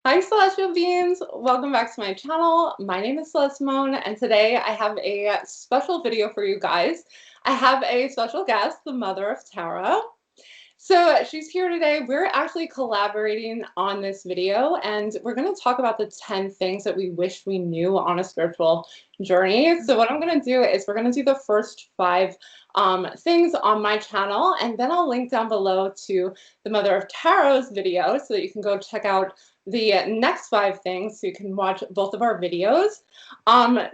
Hi, Celestial Beings. Welcome back to my channel. My name is Celeste Simone, and today I have a special video for you guys. I have a special guest, the Mother of Tarot. So she's here today. We're actually collaborating on this video, and we're going to talk about the 10 things that we wish we knew on a spiritual journey. So what I'm going to do is we're going to do the first 5 things on my channel, and then I'll link down below to the Mother of Tarot's video so that you can go check out the next 5 things so you can watch both of our videos.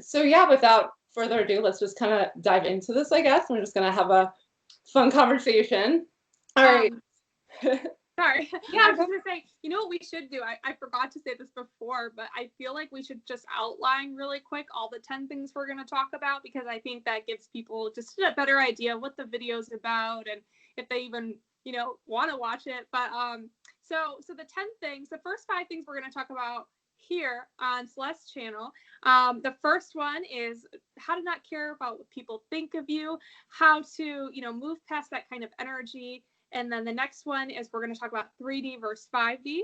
So yeah, without further ado, let's just kind of dive into this, I guess. We're just going to have a fun conversation. All right. Sorry. Yeah, I was just going to say, you know what we should do? I forgot to say this before, but I feel like we should just outline really quick all the 10 things we're going to talk about, because I think that gives people just a better idea of what the video is about and if they even, want to watch it. But so the 10 things, the first 5 things we're going to talk about here on Celeste's channel. The first one is how to not care about what people think of you, how to, move past that kind of energy. And then the next one is we're going to talk about 3D versus 5D.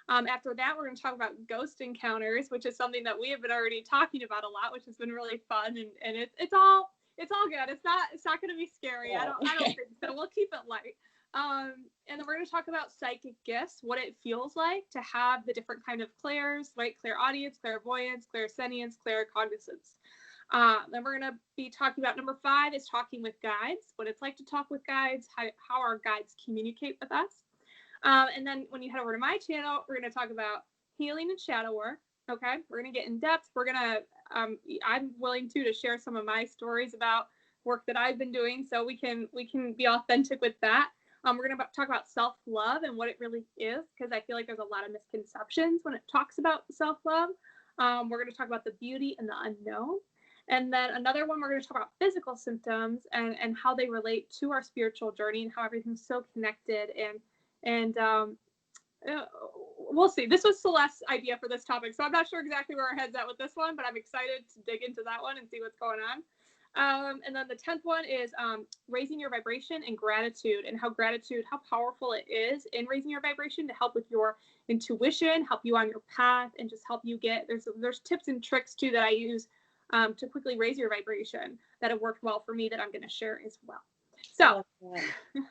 After that, we're going to talk about ghost encounters, which is something that we have been already talking about a lot, which has been really fun. And it's all good. It's not going to be scary. Yeah. I don't think so. We'll keep it light. And then we're going to talk about psychic gifts, what it feels like to have the different kind of clairs, right? Clairaudience, clairvoyance, clairsentience, claircognizance. Then we're going to be talking about number 5 is talking with guides, what it's like to talk with guides, how our guides communicate with us. And then when you head over to my channel, we're going to talk about healing and shadow work. Okay, we're going to get in depth. We're going to, I'm willing to share some of my stories about work that I've been doing, so we can be authentic with that. We're going to talk about self-love and what it really is, because I feel like there's a lot of misconceptions when it talks about self-love. We're going to talk about the beauty and the unknown. And then another one, we're going to talk about physical symptoms and how they relate to our spiritual journey and how everything's so connected. And we'll see. This was Celeste's idea for this topic, so I'm not sure exactly where our head's at with this one, but I'm excited to dig into that one and see what's going on. And then the 10th one is raising your vibration and gratitude, and how powerful it is in raising your vibration to help with your intuition, help you on your path, and just help you get, there's tips and tricks too that I use to quickly raise your vibration that have worked well for me that I'm going to share as well. So,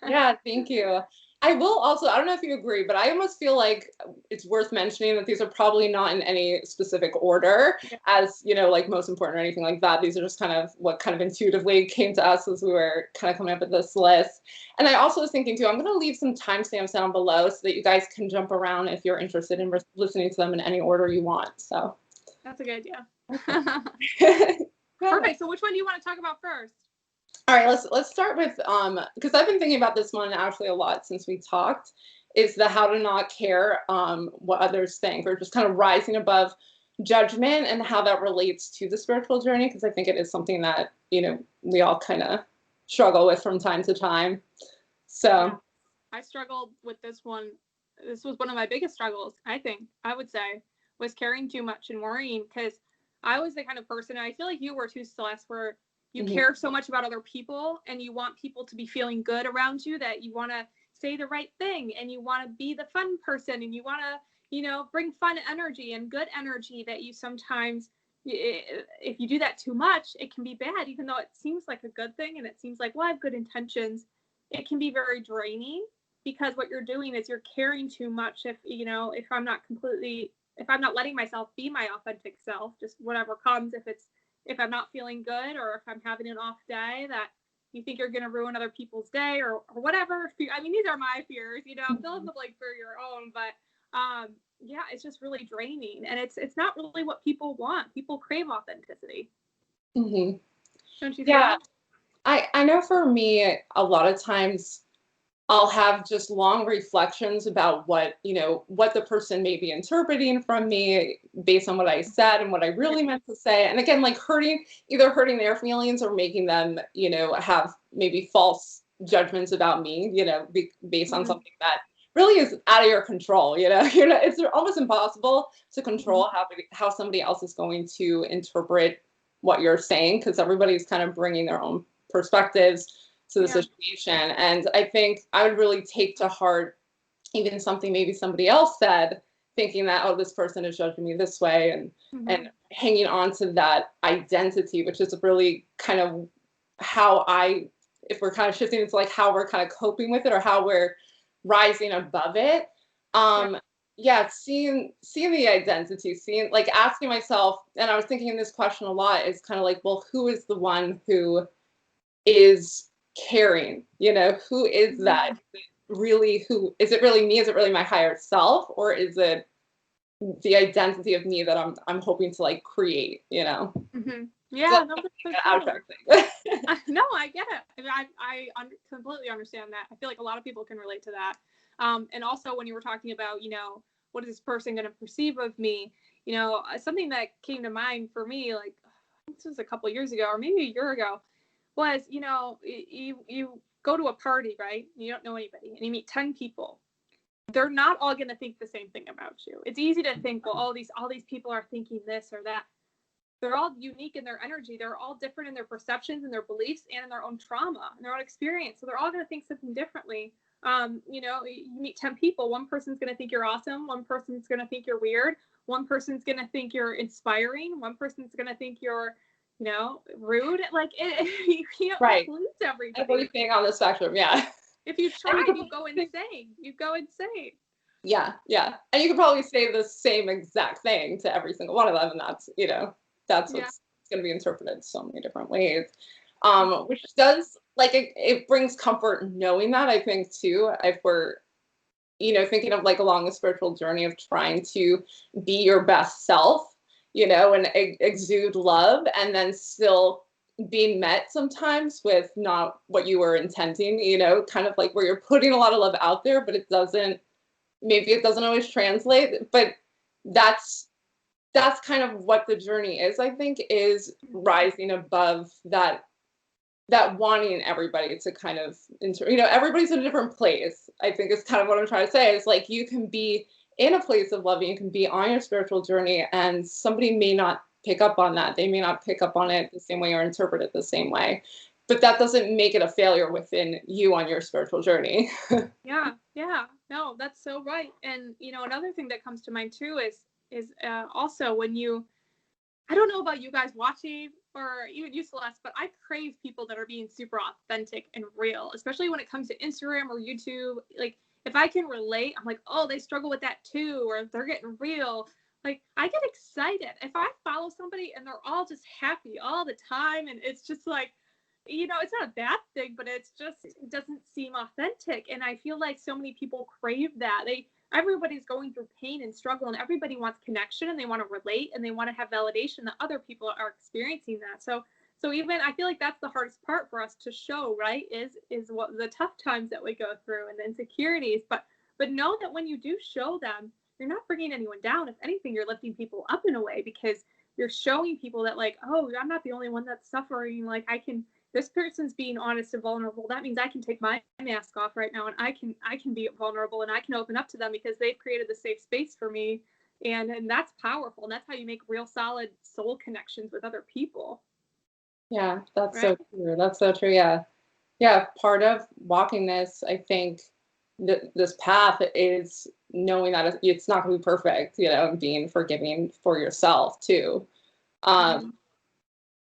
yeah, thank you. I will also, I don't know if you agree, but I almost feel like it's worth mentioning that these are probably not in any specific order as, like most important or anything like that. These are just kind of what kind of intuitively came to us as we were kind of coming up with this list. And I also was thinking too, I'm going to leave some timestamps down below so that you guys can jump around if you're interested in listening to them in any order you want. So that's a good idea. Perfect. So which one do you want to talk about first? All right, let's start with because I've been thinking about this one actually a lot since we talked, is the how to not care what others think, or just kind of rising above judgment, and how that relates to the spiritual journey, because I think it is something that we all kind of struggle with from time to time. So yeah. I struggled with this one. This was one of my biggest struggles, I would say, was caring too much and worrying, because I was the kind of person, and I feel like you were too, Celeste, where you care so much about other people and you want people to be feeling good around you, that you want to say the right thing and you want to be the fun person and you want to, bring fun energy and good energy, that you sometimes, if you do that too much, it can be bad, even though it seems like a good thing and it seems like, well, I have good intentions. It can be very draining, because what you're doing is you're caring too much. If I'm not letting myself be my authentic self, just whatever comes, if I'm not feeling good, or if I'm having an off day, that you think you're going to ruin other people's day or whatever. I mean, these are my fears, fill in the blank for your own, but yeah, it's just really draining, and it's not really what people want. People crave authenticity. Don't you think? Yeah, I know for me, a lot of times I'll have just long reflections about what the person may be interpreting from me based on what I said and what I really meant to say. And again, like either hurting their feelings or making them, have maybe false judgments about me, based on something that really is out of your control. It's almost impossible to control how somebody else is going to interpret what you're saying, because everybody's kind of bringing their own perspectives to the situation. And I think I would really take to heart even something maybe somebody else said thinking that, oh, this person is judging me this way, and hanging on to that identity, which is really kind of how if we're kind of shifting into like how we're kind of coping with it or how we're rising above it. Yeah, seeing the identity, seeing, like, asking myself, and I was thinking in this question a lot, is kind of like, well, who is the one who is caring? You know, who is that? Really, who is it? Really me? Is it really my higher self, or is it the identity of me that I'm hoping to like create? You know? Yeah, so no, that's so abstract cool. thing. No, I get it. I mean, I completely understand that. I feel like a lot of people can relate to that. And also when you were talking about, you know, what is this person going to perceive of me? You know, something that came to mind for me, like, this was a couple years ago or maybe a year ago, was, you know, you go to a party, right? You don't know anybody, and you meet 10 people. They're not all going to think the same thing about you. It's easy to think, well, all these people are thinking this or that. They're all unique in their energy. They're all different in their perceptions and their beliefs and in their own trauma and their own experience. So they're all going to think something differently. You know, you meet 10 people. One person's going to think you're awesome. One person's going to think you're weird. One person's going to think you're inspiring. One person's going to think you're, you know, rude. Like, you can't please everybody. Everything on the spectrum, yeah. If you try, you go insane. You go insane. Yeah, yeah. And you could probably say the same exact thing to every single one of them, and that's, you know, that's what's going to be interpreted so many different ways. Which does, like, it brings comfort knowing that, I think, too, if we're, you know, thinking of like along the spiritual journey of trying to be your best self, you know, and exude love, and then still being met sometimes with not what you were intending, you know, kind of like where you're putting a lot of love out there, but it doesn't always translate. But that's kind of what the journey is, I think, is rising above that wanting everybody to kind of, you know, everybody's in a different place, I think, is kind of what I'm trying to say. Is like, you can be in a place of love, you can be on your spiritual journey, and somebody may not pick up on that. They may not pick up on it the same way or interpret it the same way. But that doesn't make it a failure within you on your spiritual journey. Yeah. No, that's so right. And, you know, another thing that comes to mind too is also when you, I don't know about you guys watching or even you, Celeste, but I crave people that are being super authentic and real, especially when it comes to Instagram or YouTube. Like, if I can relate, I'm like, oh, they struggle with that too, or they're getting real. Like, I get excited if I follow somebody and they're all just happy all the time. And it's just like, you know, it's not a bad thing, but it's just, it doesn't seem authentic. And I feel like so many people crave that. Everybody's going through pain and struggle, and everybody wants connection, and they want to relate, and they want to have validation that other people are experiencing that. So even I feel like that's the hardest part for us to show, right? Is what the tough times that we go through and the insecurities. But know that when you do show them, you're not bringing anyone down. If anything, you're lifting people up in a way, because you're showing people that, like, oh, I'm not the only one that's suffering. Like, this person's being honest and vulnerable. That means I can take my mask off right now, and I can be vulnerable, and I can open up to them because they've created the safe space for me. And that's powerful. And that's how you make real solid soul connections with other people. Yeah, that's right? So true. That's so true. Yeah. Yeah. Part of walking this, I think, this path is knowing that it's not going to be perfect, you know, and being forgiving for yourself too.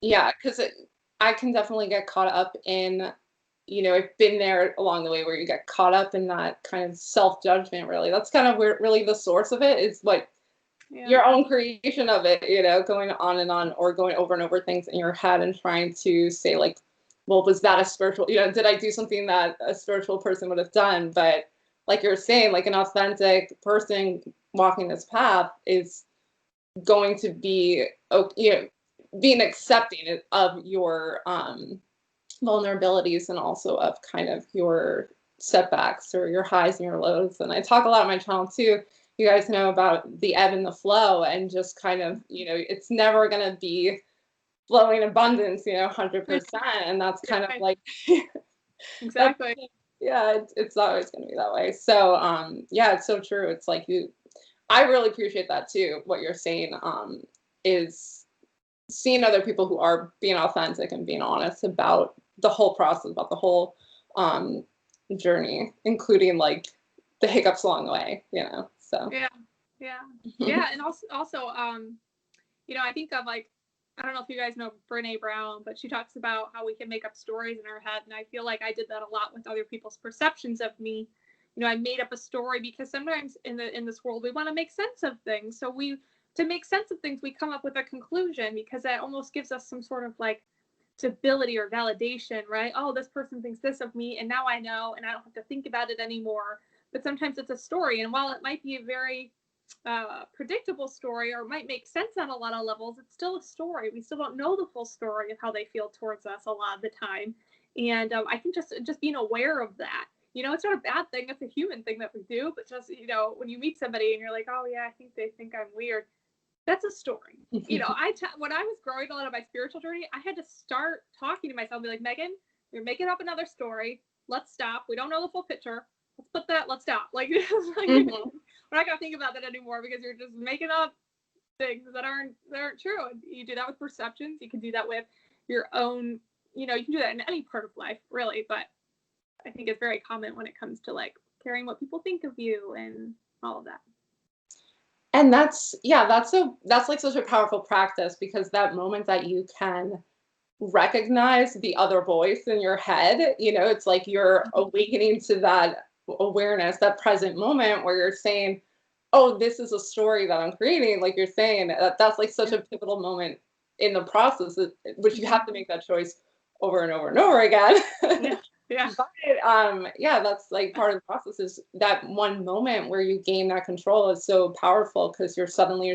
Yeah, because I can definitely get caught up in, you know, I've been there along the way where you get caught up in that kind of self-judgment, really. That's kind of where really the source of it is, what your own creation of it, you know, going on and on, or going over and over things in your head and trying to say, like, well, was that a spiritual, you know, did I do something that a spiritual person would have done? But like you're saying, like, an authentic person walking this path is going to be, you know, being accepting of your vulnerabilities, and also of kind of your setbacks or your highs and your lows. And I talk a lot on my channel too. You guys know about the ebb and the flow, and just kind of, you know, it's never going to be flowing abundance, you know, 100%. And that's kind of like, exactly. Yeah, it's always going to be that way. So, yeah, it's so true. It's like I really appreciate that too. What you're saying is seeing other people who are being authentic and being honest about the whole process, about the whole journey, including like the hiccups along the way, you know. So yeah, Yeah. Yeah. And also, you know, I think of like, I don't know if you guys know Brene Brown, but she talks about how we can make up stories in our head. And I feel like I did that a lot with other people's perceptions of me. You know, I made up a story because sometimes in this world we want to make sense of things. So to make sense of things, we come up with a conclusion because that almost gives us some sort of like stability or validation, right? Oh, this person thinks this of me, and now I know, and I don't have to think about it anymore. But sometimes it's a story, and while it might be a very predictable story or might make sense on a lot of levels, it's still a story. We still don't know the full story of how they feel towards us a lot of the time. And I think just being aware of that, you know, it's not a bad thing. It's a human thing that we do, but just, you know, when you meet somebody and you're like, oh yeah, I think they think I'm weird. That's a story. You know, when I was growing a lot of my spiritual journey, I had to start talking to myself and be like, Megan, you're making up another story. Let's stop. We don't know the full picture. Let's put that, let's stop. Like, like we're not gonna think about that anymore because you're just making up things that aren't true. And you do that with perceptions. You can do that with your own, you know, you can do that in any part of life, really. But I think it's very common when it comes to like caring what people think of you and all of that. And that's like such a powerful practice, because that moment that you can recognize the other voice in your head, you know, it's like you're awakening to that awareness, that present moment where you're saying, oh, this is a story that I'm creating. Like you're saying, that's like such a pivotal moment in the process, which you have to make that choice over and over and over again. Yeah. But yeah, that's like part of the process, is that one moment where you gain that control is so powerful, because you're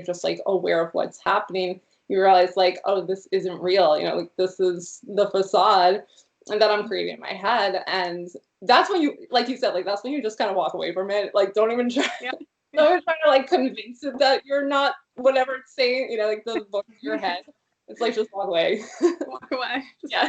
just like aware of what's happening. You realize like, oh, this isn't real, you know, like this is the facade that I'm creating in my head. And that's when you, like you said, like that's when you just kind of walk away from it. Like don't even try, don't even try to like convince it that you're not whatever it's saying, you know, like the voice in your head. It's like just walk away. Walk away. Yeah.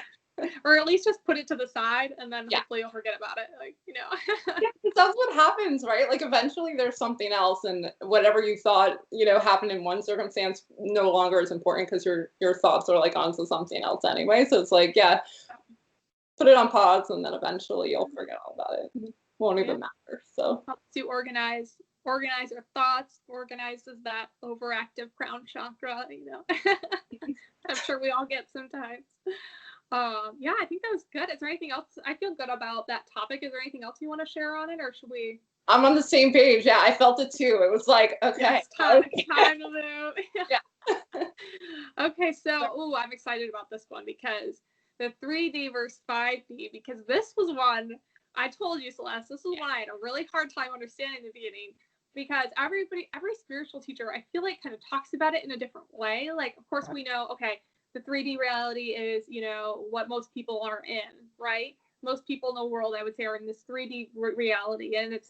Or at least just put it to the side and then hopefully you'll forget about it. Like, you know. Yeah, that's what happens, right? Like eventually there's something else, and whatever you thought, you know, happened in one circumstance no longer is important, because your thoughts are like onto something else anyway. So it's like, yeah, put it on pause, and then eventually you'll forget all about it. It won't even matter. So helps you organize your thoughts, organizes that overactive crown chakra, you know. I'm sure we all get sometimes. Yeah, I think that was good. Is there anything else? I feel good about that topic. Is there anything else you want to share on it, or should we? I'm on the same page. Yeah, I felt it too. It was like, okay, it's time to move. Yeah. Okay, so I'm excited about this one, because the 3D versus 5D, because this was one I told you, Celeste, this was one I had a really hard time understanding in the beginning, because every spiritual teacher, I feel like, kind of talks about it in a different way. Like, of course, we know, okay, the 3D reality is, you know, what most people are in, right? Most people in the world, I would say, are in this 3D reality, and it's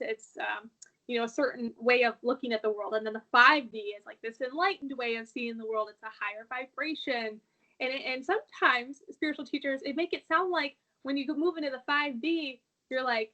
you know, a certain way of looking at the world. And then the 5D is like this enlightened way of seeing the world. It's a higher vibration. And sometimes spiritual teachers, it make it sound like when you move into the 5D, you're like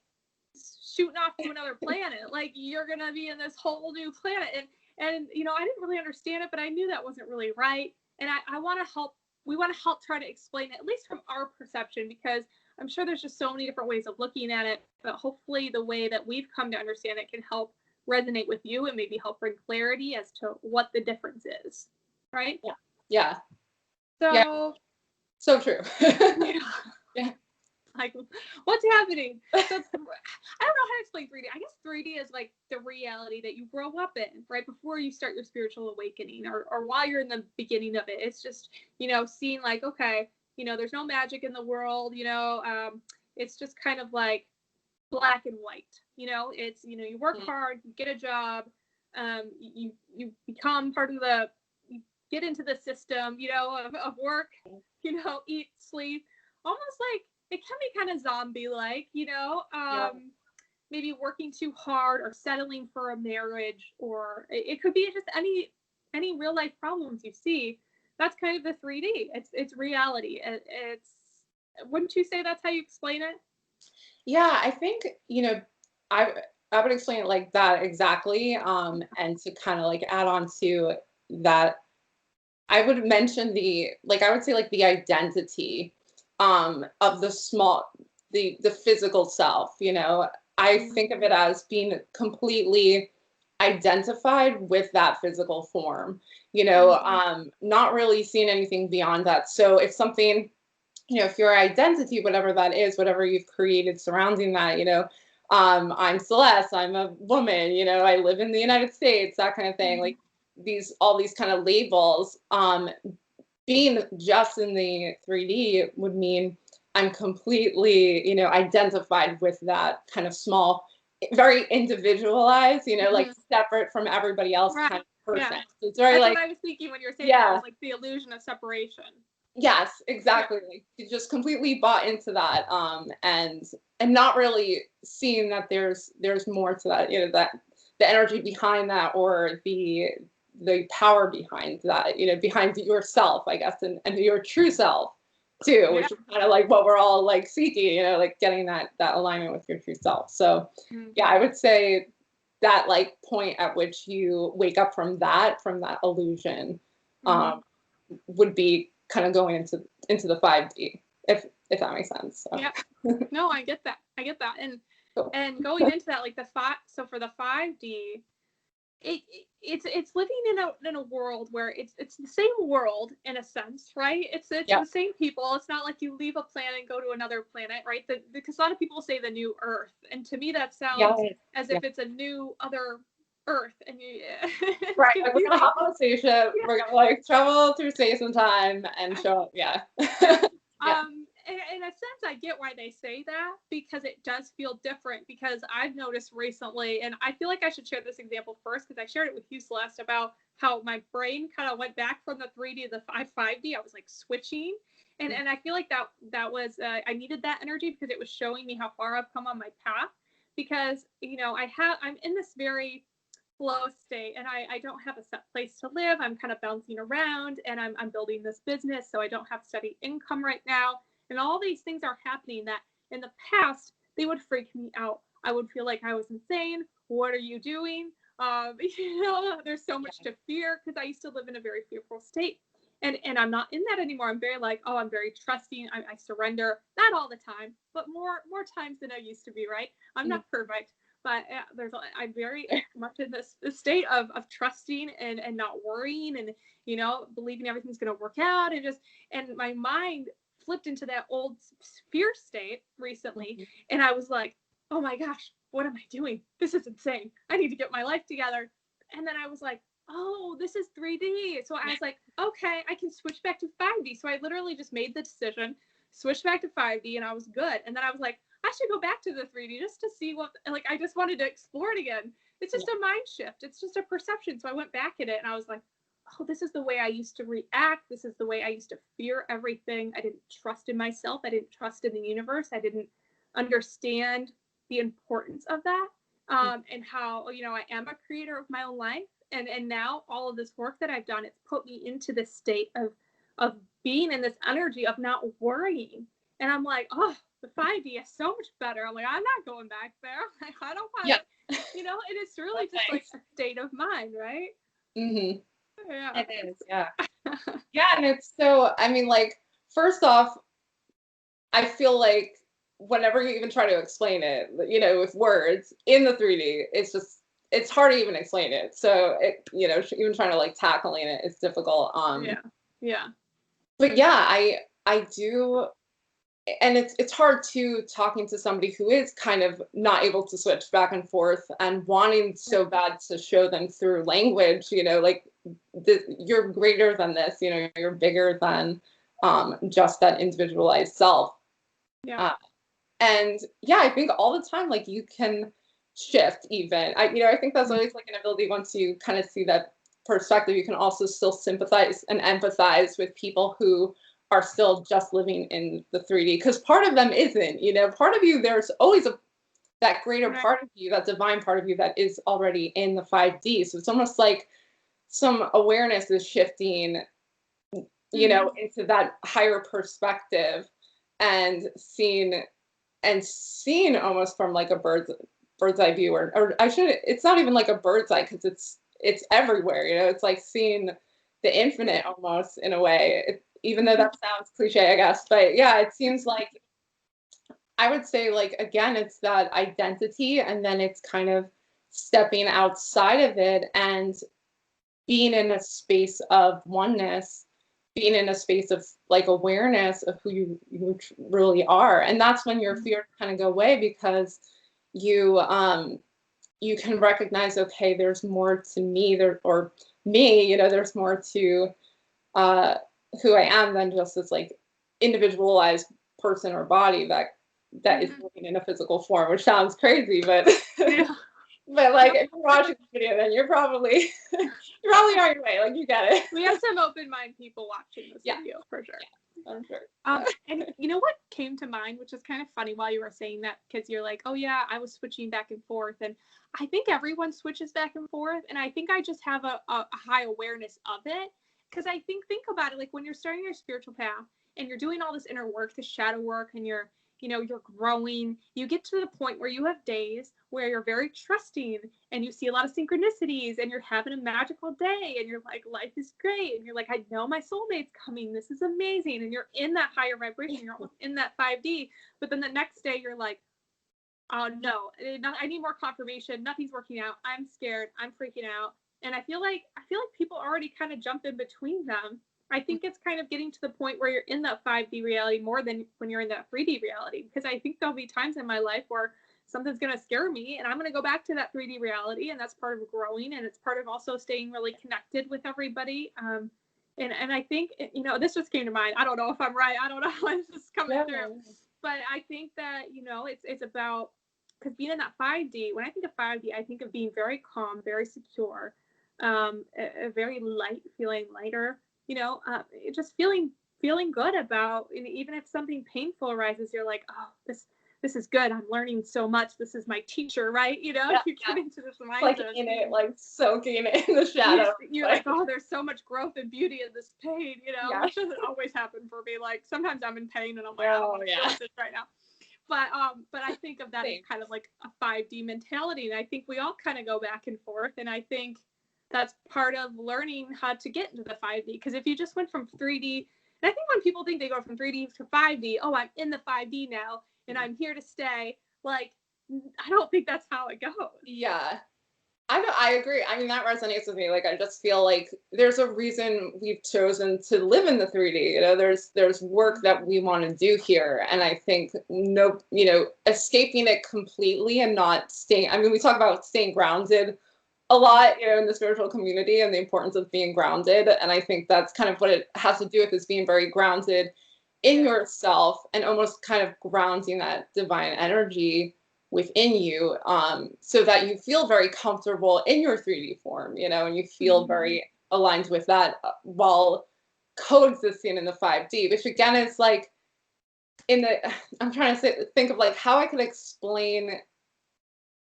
shooting off to another planet. Like you're going to be in this whole new planet. And, you know, I didn't really understand it, but I knew that wasn't really right. And I want to help, we want to help try to explain it, at least from our perception, because I'm sure there's just so many different ways of looking at it, but hopefully the way that we've come to understand it can help resonate with you and maybe help bring clarity as to what the difference is. Right? Yeah. Yeah. So, yeah. So true. Yeah. Like, what's happening? So I don't know how to explain 3D. I guess 3D is like the reality that you grow up in, right before you start your spiritual awakening, or while you're in the beginning of it. It's just, you know, seeing like, okay, you know, there's no magic in the world, you know, it's just kind of like black and white, you know, it's, you know, you work hard, you get a job, you become part of you get into the system, you know, of work, you know, eat, sleep, almost like, it can be kind of zombie-like, you know, maybe working too hard or settling for a marriage, or it could be just any real life problems you see. That's kind of the 3D. It's reality. It's wouldn't you say that's how you explain it? Yeah, I think, you know, I would explain it like that exactly. And to kind of like add on to that, I would mention I would say like the identity of the physical self, you know. I think of it as being completely identified with that physical form, you know, not really seeing anything beyond that. So if something, you know, if your identity, whatever that is, whatever you've created surrounding that, you know, I'm Celeste, I'm a woman, you know, I live in the United States, that kind of thing, like all these kind of labels, being just in the 3D would mean I'm completely, you know, identified with that kind of small, very individualized, you know, like separate from everybody else Right. kind of person. Yeah. So it's very That's like, what I was thinking when you were saying that, was like the illusion of separation. yes, exactly. Yeah. Like you just completely bought into that, and not really seeing that there's more to that, you know, that the energy behind that, or the power behind that, you know, behind yourself, I guess, and your true self too, which is kind of like what we're all like seeking, you know, like getting that alignment with your true self. So yeah, I would say that like point at which you wake up from that illusion, would be kind of going into the 5D, if that makes sense. So. Yeah. No, I get that. And Cool. and going into that, like so for the 5D, it's living in a world where it's the same world in a sense, right? It's the same people. It's not like you leave a planet and go to another planet, right? Because a lot of people say the new Earth, and to me that sounds as if it's a new other Earth, and you right, like we're gonna hop on a spaceship, we're gonna like travel through space and time and show up. In a sense, I get why they say that, because it does feel different. Because I've noticed recently, and I feel like I should share this example first, because I shared it with you, Celeste, about how my brain kind of went back from the 3D to the 5D. I was like switching, and I feel like that was I needed that energy, because it was showing me how far I've come on my path. Because, you know, I'm in this very flow state, and I don't have a set place to live. I'm kind of bouncing around, and I'm building this business, so I don't have steady income right now. And all these things are happening that in the past, they would freak me out. I would feel like I was insane. What are you doing? You know, there's so much to fear, because I used to live in a very fearful state. And I'm not in that anymore. I'm very like, I'm very trusting. I surrender, not all the time, but more times than I used to be, right? I'm not perfect, but I'm very much in this state of trusting and not worrying, and, you know, believing everything's going to work out, and my mind flipped into that old fear state recently. And I was like, oh my gosh, what am I doing? This is insane. I need to get my life together. And then I was like, oh, this is 3D. So I was like, okay, I can switch back to 5D. So I literally just made the decision, switched back to 5D, and I was good. And then I was like, I should go back to the 3D just to see like, I just wanted to explore it again. It's just a mind shift. It's just a perception. So I went back at it, and I was like, oh, this is the way I used to react. This is the way I used to fear everything. I didn't trust in myself. I didn't trust in the universe. I didn't understand the importance of that, and how, you know, I am a creator of my own life. And now all of this work that I've done, it's put me into this state of being in this energy of not worrying. And I'm like, oh, the 5D is so much better. I'm like, I'm not going back there. Like, I don't want to, you know, and it's really just like a state of mind, right? Yeah, it is. Yeah. And it's so, I mean, like, first off, I feel like whenever you even try to explain it, you know, with words in the 3D, it's hard to even explain it. So you know, even trying to like tackling it is difficult. But yeah, I do, and it's hard too, talking to somebody who is kind of not able to switch back and forth and wanting so bad to show them through language, you know, like you're greater than this, you know, you're bigger than just that individualized self. And yeah, I think all the time, like, you can shift even. I think that's always like an ability. Once you kind of see that perspective, you can also still sympathize and empathize with people who are still just living in the 3D, because part of them isn't, you know, part of you, there's always that greater part of you, that divine part of you, that is already in the 5D. So it's almost like some awareness is shifting, you know, into that higher perspective, and seeing almost from like a bird's eye view, or it's not even like a bird's eye, because it's everywhere, you know, it's like seeing the infinite almost, in a way, even though that sounds cliche, I guess. But yeah, it seems like, I would say, like, again, it's that identity, and then it's kind of stepping outside of it and being in a space of oneness, being in a space of like awareness of who you really are. And that's when your fears kind of go away, because you you can recognize, okay, there's more to me there, or me, you know, there's more to who I am than just this like individualized person or body that is living in a physical form, which sounds crazy, but Yeah. but like if you're watching the video, then you're probably you're probably on your way. Like you get it. We have some open mind people watching this video for sure. Yeah, I'm sure. And you know what came to mind, which is kind of funny while you were saying that, because you're like, oh yeah, I was switching back and forth, and I think everyone switches back and forth, and I think I just have a high awareness of it, because I think about it, like when you're starting your spiritual path and you're doing all this inner work, the shadow work, and you're growing, you get to the point where you have days where you're very trusting and you see a lot of synchronicities and you're having a magical day and you're like, life is great. And you're like, I know my soulmate's coming. This is amazing. And you're in that higher vibration. You're in that 5D. But then the next day you're like, oh no, I need more confirmation. Nothing's working out. I'm scared. I'm freaking out. And I feel like people already kind of jump in between them. I think it's kind of getting to the point where you're in that 5D reality more than when you're in that 3D reality, because I think there'll be times in my life where something's going to scare me and I'm going to go back to that 3D reality, and that's part of growing, and it's part of also staying really connected with everybody. And I think, you know, this just came to mind. I don't know if I'm right. I don't know. It's just coming through. But I think that, you know, it's about, because being in that 5D, when I think of 5D, I think of being very calm, very secure, a very light, feeling lighter, you know, just feeling good about, and even if something painful arises, you're like, oh, this is good. I'm learning so much. This is my teacher, right? You know, you get into this mindset. Like in it, like soaking it in the shadow. You're like, oh, there's so much growth and beauty in this pain, you know, which doesn't always happen for me. Like sometimes I'm in pain and I'm like, I don't want to feel this right now. But I think of that as kind of like a 5D mentality. And I think we all kind of go back and forth. And I think that's part of learning how to get into the 5D. Because if you just went from 3D, and I think when people think they go from 3D to 5D, oh, I'm in the 5D now and I'm here to stay. Like, I don't think that's how it goes. Yeah. I agree. I mean, that resonates with me. Like, I just feel like there's a reason we've chosen to live in the 3D. You know, there's work that we want to do here. And I think, you know, escaping it completely and not staying, I mean, we talk about staying grounded a lot, you know, in the spiritual community and the importance of being grounded. And I think that's kind of what it has to do with, is being very grounded in yourself and almost kind of grounding that divine energy within you, so that you feel very comfortable in your 3D form, you know, and you feel very aligned with that while coexisting in the 5D, which again is like I'm trying to think of like how I could explain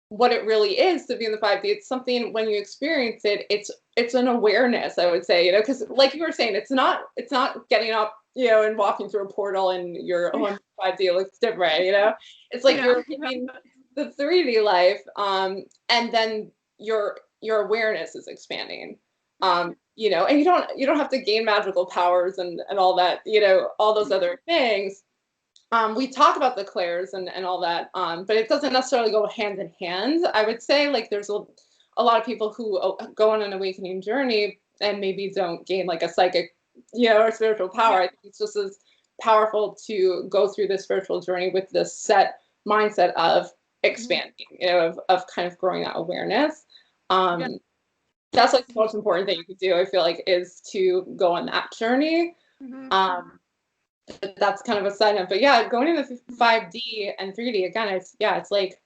what it really is to be in the 5D. It's something, when you experience it, it's an awareness, I would say, you know, because like you were saying, it's not getting up, you know, and walking through a portal and your own 5D looks different, you know. It's like you're living the 3D life, and then your awareness is expanding, you know, and you don't have to gain magical powers and all that, you know, all those other things. We talk about the clairs and all that, but it doesn't necessarily go hand in hand. I would say, like, there's a lot of people who go on an awakening journey and maybe don't gain like a psychic, you know, or spiritual power. I think it's just as powerful to go through the spiritual journey with this set mindset of expanding, you know, of kind of growing that awareness. That's like the most important thing you could do, I feel like, is to go on that journey. That's kind of a side note, but yeah, going into 5D and 3D again, it's like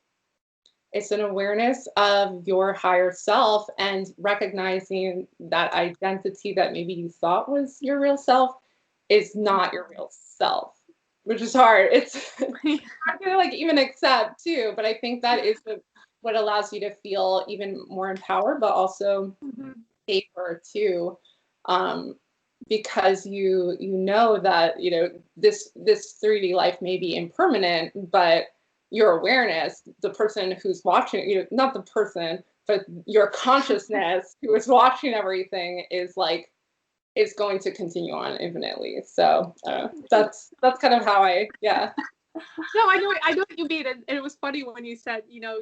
it's an awareness of your higher self and recognizing that identity that maybe you thought was your real self is not your real self, which is hard. It's hard to like even accept too, but I think that is what allows you to feel even more empowered, but also safer too. Because you know that, you know, this 3D life may be impermanent, but your awareness, the person who's watching, you know, not the person, but your consciousness who is watching everything is going to continue on infinitely. So that's kind of how No, I know what you mean, and it was funny when you said, you know,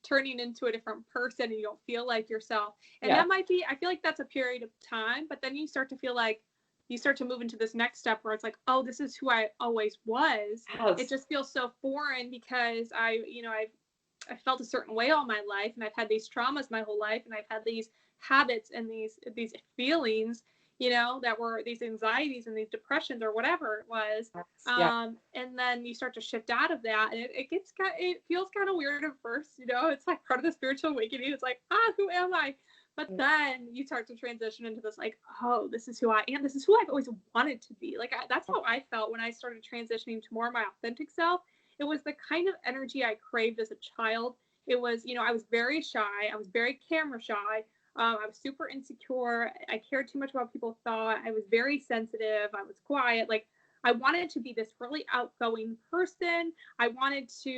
turning into a different person and you don't feel like yourself. And Yeah. that might be, I feel like that's a period of time, but then you start to feel like you start to move into this next step where it's like, oh, this is who I always was. Yes. It just feels so foreign because I felt a certain way all my life, and I've had these traumas my whole life, and I've had these habits and these feelings, you know, that were these anxieties and these depressions or whatever it was. Yeah. And then you start to shift out of that, and it feels kind of weird at first, you know, it's like part of the spiritual awakening. It's like, who am I? But then you start to transition into this, like, oh, this is who I am. This is who I've always wanted to be. Like, that's how I felt when I started transitioning to more of my authentic self. It was the kind of energy I craved as a child. It was, you know, I was very shy. I was very camera shy. I was super insecure. I cared too much about what people thought. I was very sensitive. I was quiet. Like, I wanted to be this really outgoing person. I wanted to,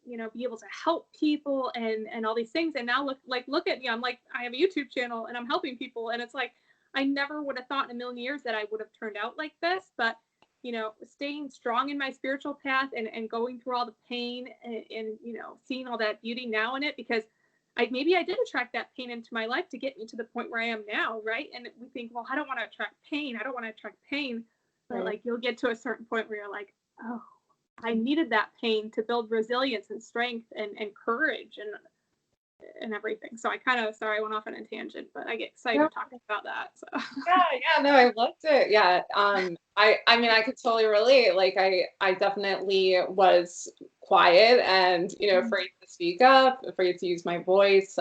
you know, be able to help people and all these things. And now look at me. I'm like, I have a YouTube channel and I'm helping people. And it's like, I never would have thought in a million years that I would have turned out like this. But, you know, staying strong in my spiritual path and going through all the pain and, you know, seeing all that beauty now in it, because maybe I did attract that pain into my life to get me to the point where I am now, right? And we think, well, I don't want to attract pain. I don't want to attract pain. But like, you'll get to a certain point where you're like, oh, I needed that pain to build resilience and strength and courage and everything. So I kind of, sorry, I went off on a tangent, but I get excited talking about that. So. Yeah, no, I loved it. Yeah. I mean, I could totally relate. Like, I definitely was quiet and, you know, afraid to speak up, afraid to use my voice,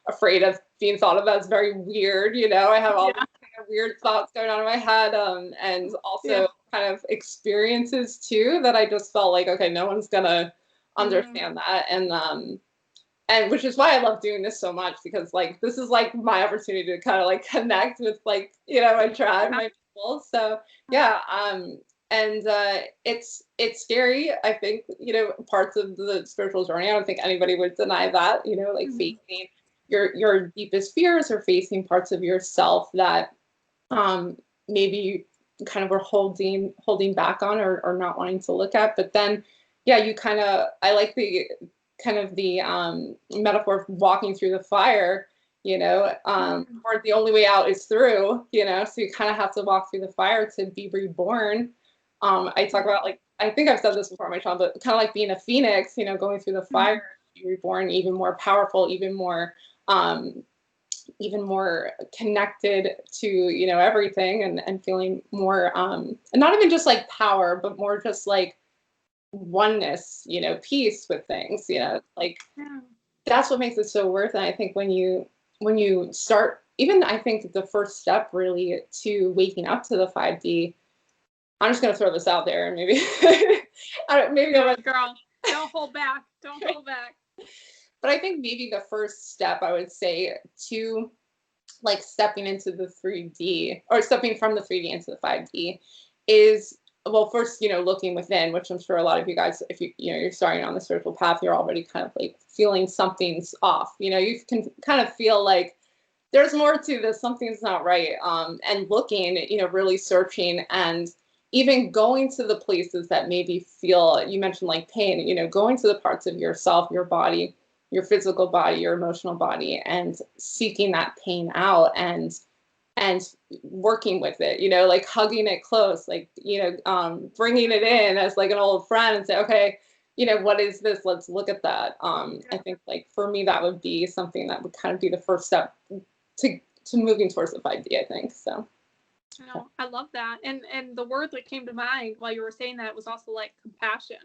afraid of being thought of as very weird. You know, I have all these kind of weird thoughts going on in my head, and also kind of experiences too that I just felt like, okay, no one's gonna understand that, and which is why I love doing this so much, because like this is like my opportunity to kind of like connect with, like, you know, my tribe, my people. So yeah, and it's scary. I think, you know, parts of the spiritual journey, I don't think anybody would deny that, you know, like facing your deepest fears or facing parts of yourself that maybe you kind of were holding back on or not wanting to look at. But then yeah, you kind of, I like the kind of the metaphor of walking through the fire, you know, or the only way out is through, you know, so you kind of have to walk through the fire to be reborn. I talk about, like, I think I've said this before on my channel, but kind of like being a phoenix, you know, going through the fire, to be reborn, even more powerful, even more connected to, you know, everything, and feeling more, and not even just like power, but more just like oneness, you know, peace with things, you know, like that's what makes it so worth it. I think when you start, even I think the first step really to waking up to the 5D, I'm just going to throw this out there, and maybe maybe girl, don't hold back, don't hold back. But I think maybe the first step, I would say, to like stepping into the 3D, or stepping from the 3D into the 5D, is, well, first, you know, looking within, which I'm sure a lot of you guys, if you know, you're starting on the spiritual path, you're already kind of like feeling something's off. You know, you can kind of feel like there's more to this, something's not right. And looking, you know, really searching, and even going to the places that maybe feel, you mentioned like pain, you know, going to the parts of yourself, your body, your physical body, your emotional body, and seeking that pain out, and working with it, you know, like hugging it close, like, you know, bringing it in as like an old friend and say, okay, you know, what is this? Let's look at that. I think, like, for me, that would be something that would kind of be the first step to moving towards the 5D, I think. So. No, I love that. And the word that came to mind while you were saying that was also like compassion,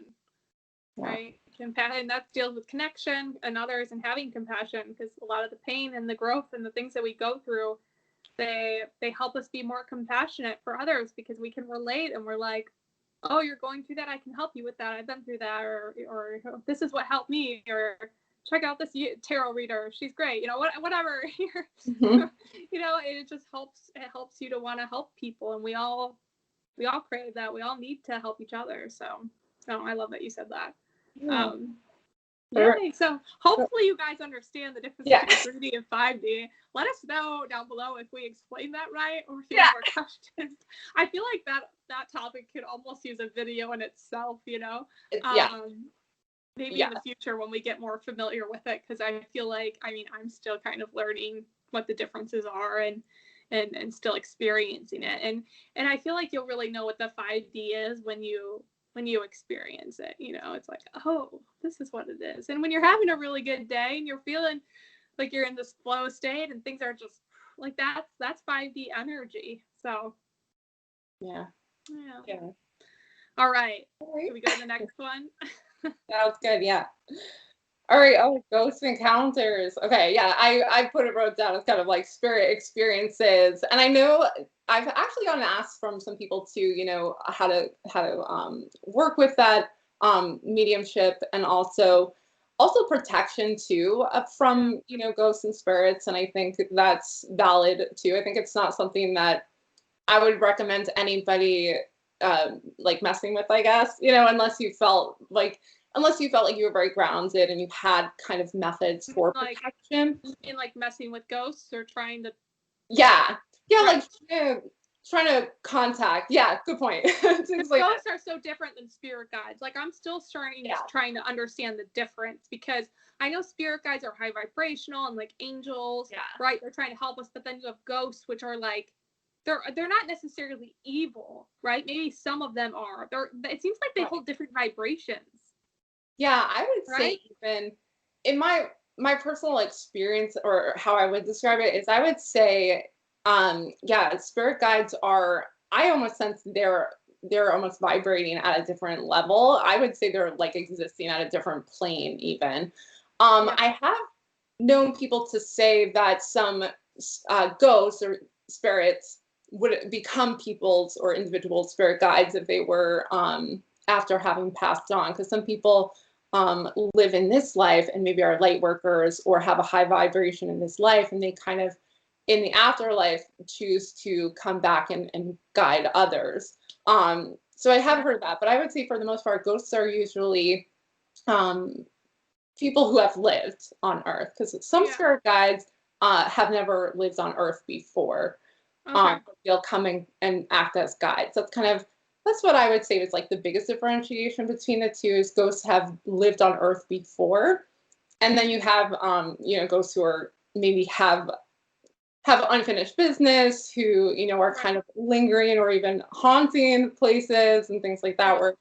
right? Compassion, and that deals with connection and others and having compassion, because a lot of the pain and the growth and the things that we go through, they help us be more compassionate for others, because we can relate, and we're like, oh, you're going through that, I can help you with that, I've been through that, or this is what helped me, or check out this tarot reader, she's great, you know, whatever. You know, it just helps you to want to help people, and we all crave that. We all need to help each other. So I love that you said that. Yay. So hopefully you guys understand the difference between 3D and 5D. Let us know down below if we explained that right, or if you have more questions. I feel like that topic could almost use a video in itself, you know. maybe in the future when we get more familiar with it, because I feel like, I mean, I'm still kind of learning what the differences are and still experiencing it. And I feel like you'll really know what the 5D is when you experience it. You know, it's like, oh, this is what it is. And when you're having a really good day and you're feeling like you're in this flow state and things are just like that's 5D energy. So yeah. All right. Can we go to the next one? That was good. Yeah. All right. Oh, ghost encounters. Okay. Yeah. I wrote down as kind of like spirit experiences. And I know I've actually gotten asked from some people too, you know, how to work with that mediumship, and also protection too, from, you know, ghosts and spirits. And I think that's valid too. I think it's not something that I would recommend anybody like messing with, I guess, you know, unless you felt like you were very grounded and you had kind of methods for protection. In like messing with ghosts or trying to. Yeah. Right. Like trying to contact. Yeah, good point. Things like ghosts are so different than spirit guides. Like I'm still trying to understand the difference, because I know spirit guides are high vibrational and like angels, right? They're trying to help us, but then you have ghosts, which are like, they're not necessarily evil, right? Maybe some of them are. It seems like they hold different vibrations. Yeah, I would say even in my personal experience, or how I would describe it, is I would say, spirit guides are, I almost sense they're almost vibrating at a different level. I would say they're like existing at a different plane even. I have known people to say that some ghosts or spirits would become people's or individual spirit guides if they were after having passed on, because some people live in this life and maybe are light workers or have a high vibration in this life, and they kind of in the afterlife choose to come back and guide others. So I have heard that, but I would say for the most part, ghosts are usually people who have lived on Earth, because some spirit guides have never lived on Earth before. They'll come and act as guides. That's what I would say is like the biggest differentiation between the two, is ghosts have lived on Earth before, and then you have ghosts who are maybe have unfinished business, who, you know, are kind of lingering or even haunting places and things like that. Where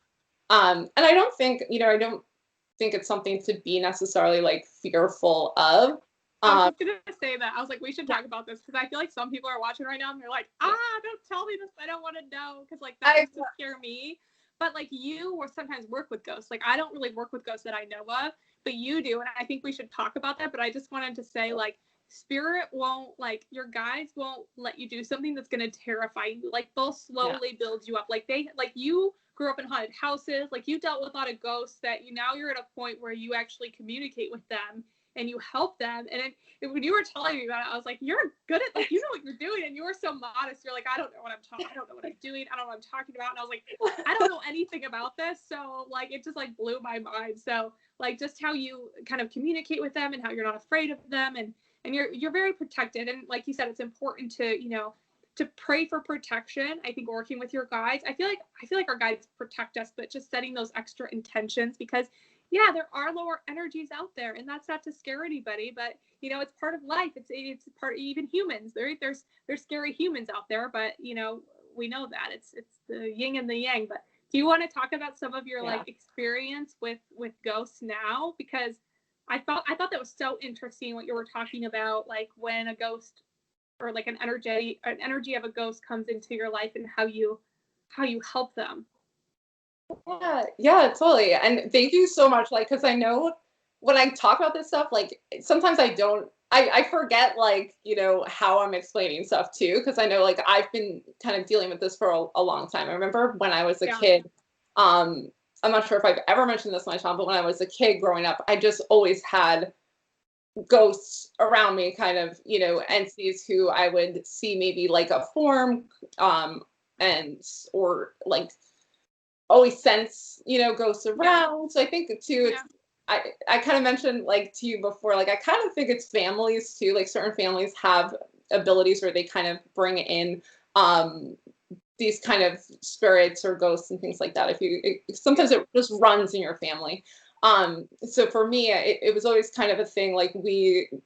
and I don't think it's something to be necessarily like fearful of. I was gonna say that. I was like, we should talk about this, because I feel like some people are watching right now and they're like, don't tell me this. I don't want to know, because like that used to scare me. But like you will sometimes work with ghosts. Like I don't really work with ghosts that I know of, but you do, and I think we should talk about that. But I just wanted to say, like, spirit won't, like, your guides won't let you do something that's gonna terrify you. Like they'll slowly build you up. Like you grew up in haunted houses. Like you dealt with a lot of ghosts that now you're at a point where you actually communicate with them and you help them. And when you were telling me about it, I was like, you're good at, like, you know what you're doing. And you were so modest. You're like, I don't know what I'm doing. I don't know what I'm talking about. And I was like, I don't know anything about this. So like, it just like blew my mind. So like, just how you kind of communicate with them and how you're not afraid of them. And you're very protected. And like you said, it's important to, to pray for protection. I think working with your guides, I feel like our guides protect us, but just setting those extra intentions, because there are lower energies out there, and that's not to scare anybody, but it's part of life. It's part of even humans. There's scary humans out there, but we know that it's the yin and the yang. But do you want to talk about some of your like experience with ghosts now? Because I thought that was so interesting what you were talking about, like when a ghost or like an energy of a ghost comes into your life and how you help them. Yeah, totally. And thank you so much. Like, because I know when I talk about this stuff, like sometimes I forget, like, how I'm explaining stuff too. Because I know, like, I've been kind of dealing with this for a long time. I remember when I was a kid, I'm not sure if I've ever mentioned this on my channel, but when I was a kid growing up, I just always had ghosts around me, kind of, entities who I would see maybe like a form, or like always sense, ghosts around. So I think too, I kind of mentioned like to you before, like I kind of think it's families too. Like certain families have abilities where they kind of bring in these kind of spirits or ghosts and things like that. Sometimes it just runs in your family. So for me, it was always kind of a thing. Like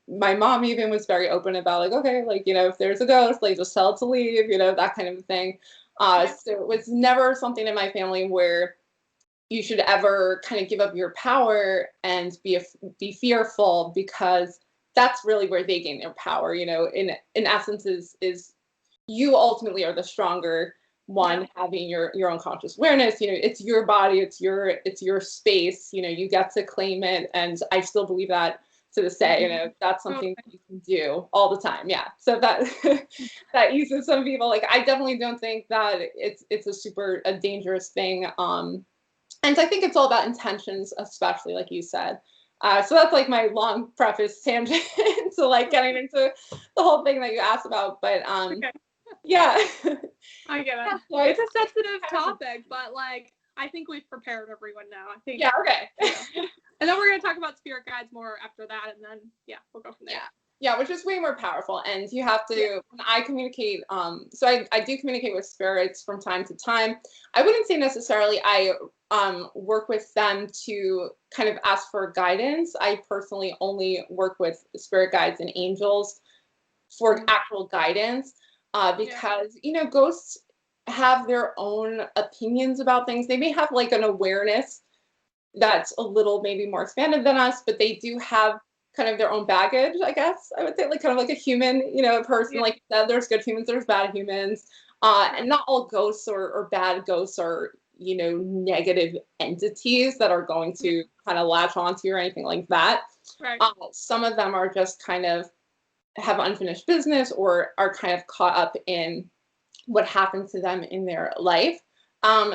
my mom even was very open about like, okay, like, you know, if there's a ghost, like just tell it to leave, you know, that kind of thing. So it was never something in my family where you should ever kind of give up your power and be fearful, because that's really where they gain their power. You know, in essence, is you ultimately are the stronger one, having your own conscious awareness. You know, it's your body, it's your space. You know, you get to claim it, and I still believe that to this day. You know, that's something that you can do all the time. Yeah, so that that eases some people. Like, I definitely don't think that it's a dangerous thing. And I think it's all about intentions, especially like you said. So that's like my long preface tangent to like getting into the whole thing that you asked about. But Okay. yeah. I get it. So It's a sensitive topic, but like I think we've prepared everyone now. I think. Yeah. Okay. And then we're gonna talk about spirit guides more after that, and then we'll go from there. Yeah, which is way more powerful. And you have to, when I communicate, so I do communicate with spirits from time to time. I wouldn't say necessarily I work with them to kind of ask for guidance. I personally only work with spirit guides and angels for actual guidance, because, you know, ghosts have their own opinions about things. They may have like an awareness that's a little maybe more expanded than us, but they do have kind of their own baggage, I guess I would say, like kind of like a human, you know, a person. Like you said, there's good humans, there's bad humans, and not all ghosts or bad ghosts are, you know, negative entities that are going to kind of latch onto you or anything like that. Right. Some of them are just kind of have unfinished business or are kind of caught up in what happened to them in their life.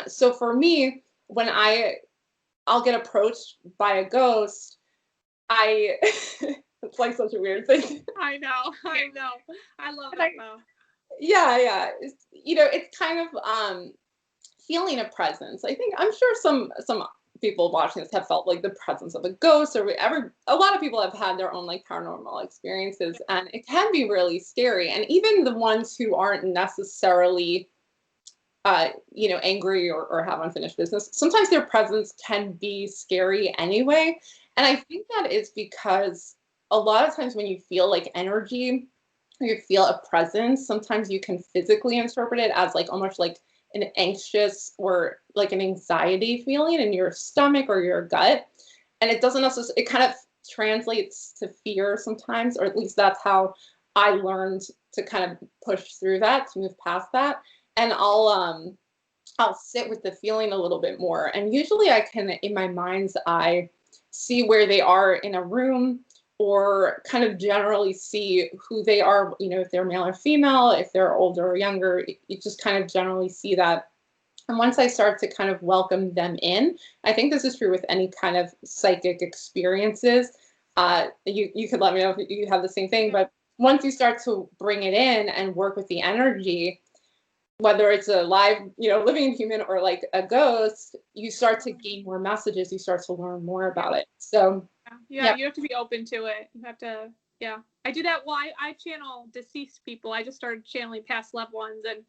So for me, when I'll get approached by a ghost, it's like such a weird thing. I know. I love that though. Yeah. You know, it's kind of feeling a presence. I think, I'm sure some people watching this have felt like the presence of a ghost, or a lot of people have had their own like paranormal experiences, and it can be really scary. And even the ones who aren't necessarily you know, angry or have unfinished business, sometimes their presence can be scary anyway. And I think that is because a lot of times when you feel like energy or you feel a presence, sometimes you can physically interpret it as like almost like an anxious or like an anxiety feeling in your stomach or your gut. And it doesn't necessarily, it kind of translates to fear sometimes, or at least that's how I learned to kind of push through that, to move past that. And I'll sit with the feeling a little bit more. And usually I can, in my mind's eye, see where they are in a room, or kind of generally see who they are, you know, if they're male or female, if they're older or younger. You just kind of generally see that. And once I start to kind of welcome them in, I think this is true with any kind of psychic experiences. You could let me know if you have the same thing, but once you start to bring it in and work with the energy, whether it's a live, you know, living human or like a ghost, you start to gain more messages. You start to learn more about it. So you have to be open to it. You have to, I do that. Well, I channel deceased people. I just started channeling past loved ones, and